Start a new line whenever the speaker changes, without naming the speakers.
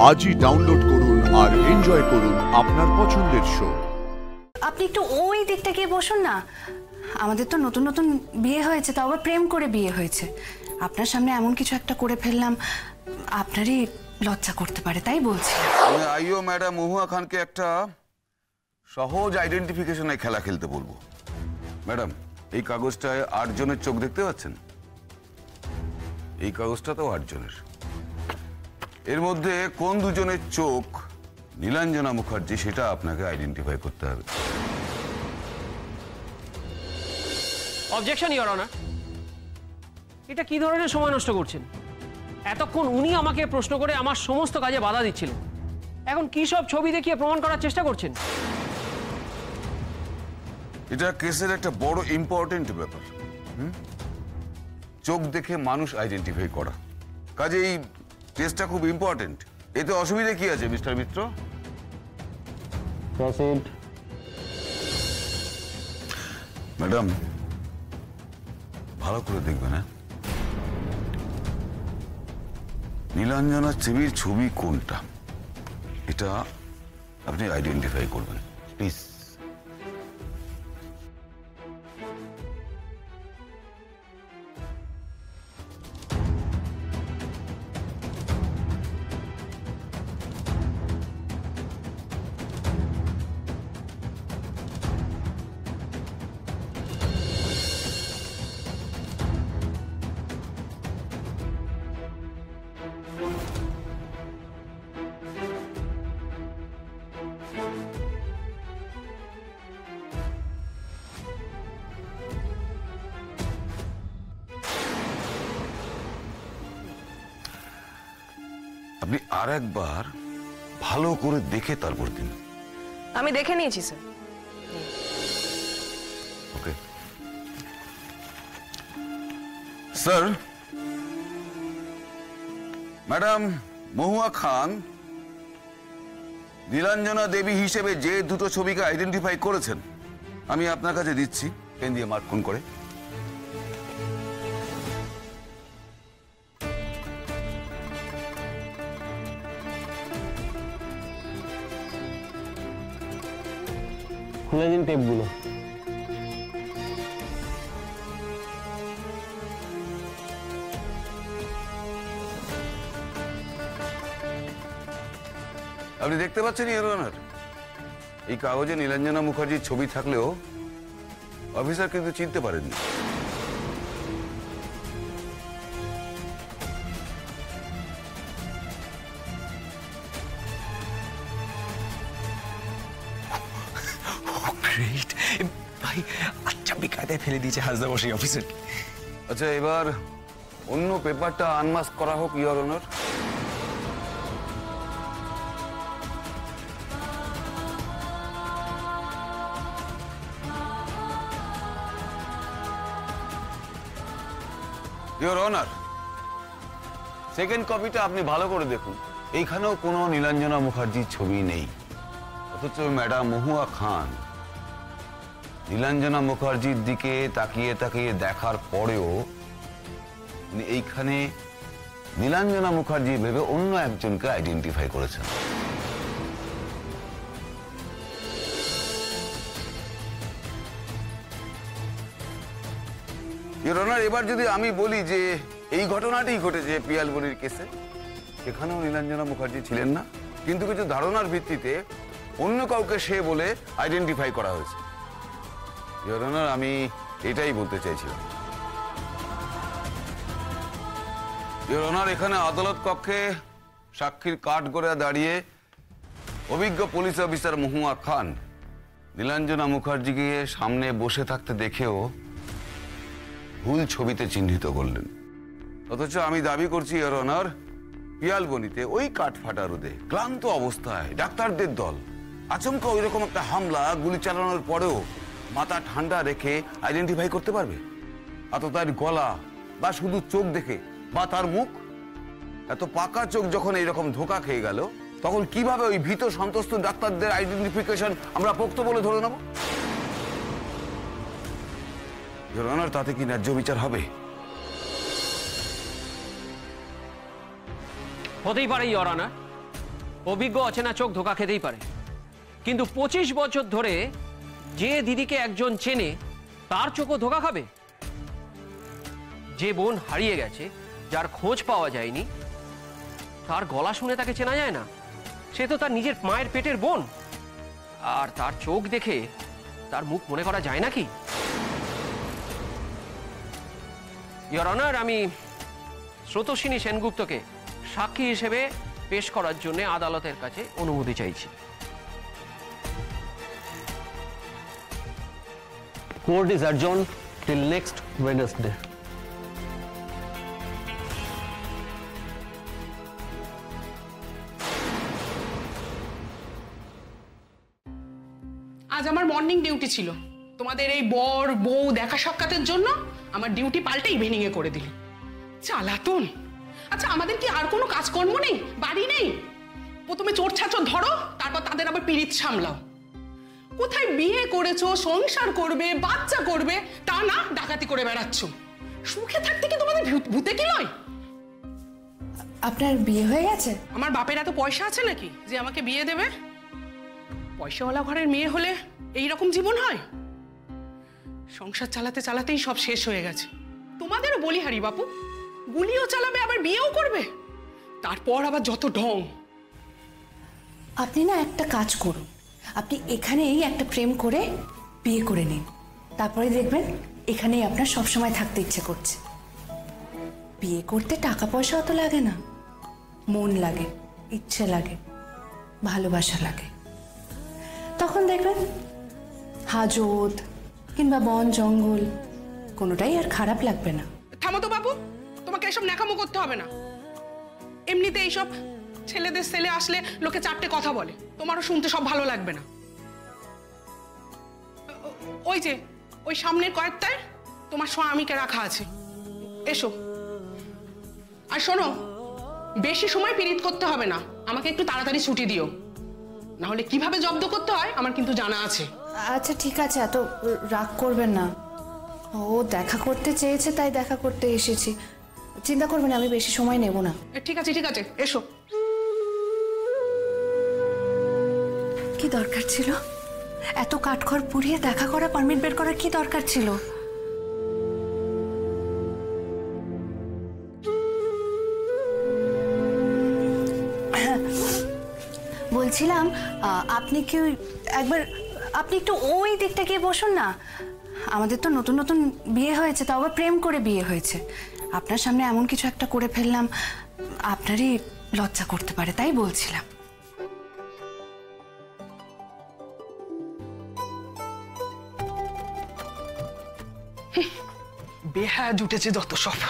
আজই ডাউনলোড করুন আর এনজয় করুন আপনার পছন্দের শো।
আপনি একটু ওই দিকটা গিয়ে বসুন না। আমাদের তো নতুন নতুন বিয়ে হয়েছে, তাও আবার প্রেম করে বিয়ে হয়েছে। আপনার সামনে এমন কিছু একটা করে ফেললাম, আপনারই লজ্জা করতে পারে, তাই বলছি।
আমি আইও ম্যাডাম মহুয়া খানকে একটা সহজ আইডেন্টিফিকেশনে খেলা খেলতে বলবো। ম্যাডাম, এই কাগজটায় 8 জনের চোখ দেখতে পাচ্ছেন? এই কাগজটা তো 8 জনের। এর মধ্যে কোন দুজনের চোখ নীলাঞ্জনা মুখার্জি সেটা আপনাকে আইডেন্টিফাই করতে হবে।
Objection your honour. এটা কি ধরনের সময় নষ্ট করছেন? এতক্ষণ উনি আমাকে প্রশ্ন করে আমার সমস্ত কাজে বাধা দিচ্ছিলেন, এখন কি সব ছবি দেখিয়ে প্রমাণ করার চেষ্টা করছেন?
এটা কেসের একটা বড় ইম্পর্টেন্ট ব্যাপার। চোখ দেখে মানুষ আইডেন্টিফাই করা, কাজে এই টেস্টটা খুব ইম্পর্টেন্ট। এতে অসুবিধা কি আছে মিস্টার মিত্র? ম্যাডাম, ভালো করে দেখবেন। হ্যাঁ, নীলাঞ্জনা দেবীর ছবি কোনটা এটা আপনি আইডেন্টিফাই করবেন, প্লিজ। আপনি আর একবার ভালো করে দেখে তারপর দিন।
আমি দেখে নিয়েছি স্যার।
Okay sir. ম্যাডাম মহুয়া খান নীলাঞ্জনা দেবী হিসেবে যে দুটো ছবিকে আইডেন্টিফাই করেছেন আমি আপনার কাছে দিচ্ছি, পেন দিয়ে মার্ক কোন করে।
খুলে দিন টেপগুলো।
আপনি দেখতে পাচ্ছেন ইওর অনার, এই কাগজে নীলাঞ্জনা মুখার্জির ছবি থাকলেও অফিসার কিন্তু চিনতে পারেননি।
গ্রেট ভাই, আচ্ছা বেকায়দায় ফেলে দিয়েছে হাসদা বসে অফিসার।
আচ্ছা, এবার অন্য পেপারটা আনমাস্ক করা হোক your honour. Your honour, second কপিটা আপনি ভালো করে দেখুন। এইখানেও কোনো নীলাঞ্জনা মুখার্জির ছবি নেই, অথচ ম্যাডাম মহুয়া খান নীলাঞ্জনা মুখার্জির দিকে তাকিয়ে তাকিয়ে দেখার পরেও এইখানে নীলাঞ্জনা মুখার্জি ভেবে অন্য একজনকে আইডেন্টিফাই করেছেন। ইওর অনার, এবার যদি আমি বলি যে এই ঘটনাটি ঘটেছে পিয়ালবনির কেসে, সেখানেও নীলাঞ্জনা মুখার্জি ছিলেন না, কিন্তু কিছু ধারণার ভিত্তিতে অন্য কাউকে সে বলে আইডেন্টিফাই করা হয়েছে। ইওর অনার, আমি এটাই বলতে চাইছিলাম। ইওর অনার, এখানে আদালত কক্ষে সাক্ষীর কাঠ গড়ে দাঁড়িয়ে অভিজ্ঞ পুলিশ অফিসার মহুয়া খান নীলাঞ্জনা মুখার্জিকে সামনে বসে থাকতে দেখেও ভুল ছবিতে চিহ্নিত করলেন, অথচ আমি দাবি করছি ইওর অনার, পিয়ালবনিতে ওই কাঠ ফাটা রোদে ক্লান্ত অবস্থায় ডাক্তারদের দল আচমকা ওই রকম একটা হামলা গুলি চালানোর পরেও মাথা ঠান্ডা রেখে আইডেন্টিফাই করতে পারবে? অত তার গলা বা শুধু চোখ দেখে বা তার মুখ, এত পাকা চোখ যখন এইরকম ধোঁকা খেয়ে গেল, তখন কিভাবে ওই ভীত সন্তুষ্ট ডাক্তারদের আইডেন্টিফিকেশন আমরা পোক্ত বলে ধরে নেব? ইওর অনার, তাতে কি ন্যায্য বিচার হবে?
হতেই পারে ইওর অনার, অভিজ্ঞ অচেনা চোখ ধোকা খেতেই পারে, কিন্তু 25 বছর ধরে যে দিদিকে একজন চেনে তার চোখও ধোকা খাবে? যে বোন হারিয়ে গেছে, যার খোঁজ পাওয়া যায়নি, তার গলা শুনে তাকে চেনা যায় না? সে তো তার নিজের মায়ের পেটের বোন, আর তার চোখ দেখে তার মুখ মনে করা যায় নাকি? ইওর অনার, আমি স্রোতস্বিনী সেনগুপ্তকে সাক্ষী হিসেবে পেশ করার জন্য আদালতের কাছে অনুমতি চাইছি।
Court is adjourned till next Wednesday.
আজ আমার মর্নিং ডিউটি ছিল, তোমাদের এই বর বউ দেখা সাক্ষাতের জন্য আমার ডিউটি পাল্টে ইভিনিং এ করে দিল। চালাতুন! আচ্ছা, আমাদের কি আর কোনো কাজকর্ম নেই, বাড়ি নেই? প্রথমে চোর ছাচর ধরো, তারপর তাদের আবার পিরিত সামলাও। কোথায় বিয়ে করেছো, সংসার করবে, বাচ্চা করবে, তা না ডাকাতি করে বেড়াচ্ছ। সুখে থাকতে কি তোমাদের ভূতে কি নয়?
আপনার বিয়ে হয়ে গেছে?
আমার বাপের এত পয়সা আছে নাকি যে আমাকে বিয়ে দেবে? পয়সাওয়ালা ঘরের মেয়ে হলে এই রকম জীবন হয়? সংসার চালাতে চালাতেই সব শেষ হয়ে গেছে। তোমাদেরও বলি হারি বাপু, গুলিও চালাবে আবার বিয়েও করবে, তারপর আবার যত ঢং।
আপনি না একটা কাজ করুন, আপনি এখানেই একটা প্রেম করে বিয়ে করে নিন, তারপরে দেখবেন এখানেই আপনার সবসময় থাকতে ইচ্ছে করছে। বিয়ে করতে টাকা পয়সা অত লাগে না, মন লাগে, ইচ্ছে লাগে, ভালোবাসা লাগে। তখন দেখবেন হাজত কিংবা বন জঙ্গল কোনোটাই আর খারাপ লাগবে না।
থামো তো বাবু, তোমাকে এসব ন্যাকামো করতে হবে না। এমনিতে এইসব ছেলেদের ছেলে আসলে লোকে চারটে কথা বলে, তোমারও শুনতে সব ভালো লাগবে না। ওই যে ওই সামনের কয়েকটায় তোমার স্বামীকে রাখা আছে, এসো। আর শোনো, বেশি সময় পীড়িত করতে হবে না, আমাকে একটু তাড়াতাড়ি ছুটি দিও, না হলে কিভাবে জব্দ করতে হয় আমার কিন্তু জানা আছে।
আচ্ছা ঠিক আছে, এত রাগ করবেন না। ও দেখা করতে চেয়েছে তাই দেখা করতে এসেছি, চিন্তা করবেন, আমি বেশি সময় নেব না।
ঠিক আছে ঠিক আছে, এসো।
কি দরকার ছিল এত কাঠখড় পুড়িয়ে দেখা করা, পারমিট বের করার কি দরকার ছিল? বলছিলাম আপনি কি একবার আপনি একটু ওই দিকটা গিয়ে বসুন না। আমাদের তো নতুন নতুন বিয়ে হয়েছে, তাও আবার প্রেম করে বিয়ে হয়েছে। আপনার সামনে এমন কিছু একটা করে ফেললাম, আপনারই লজ্জা করতে পারে, তাই বলছিলাম।
বেহায়া জুটেছে যত সব।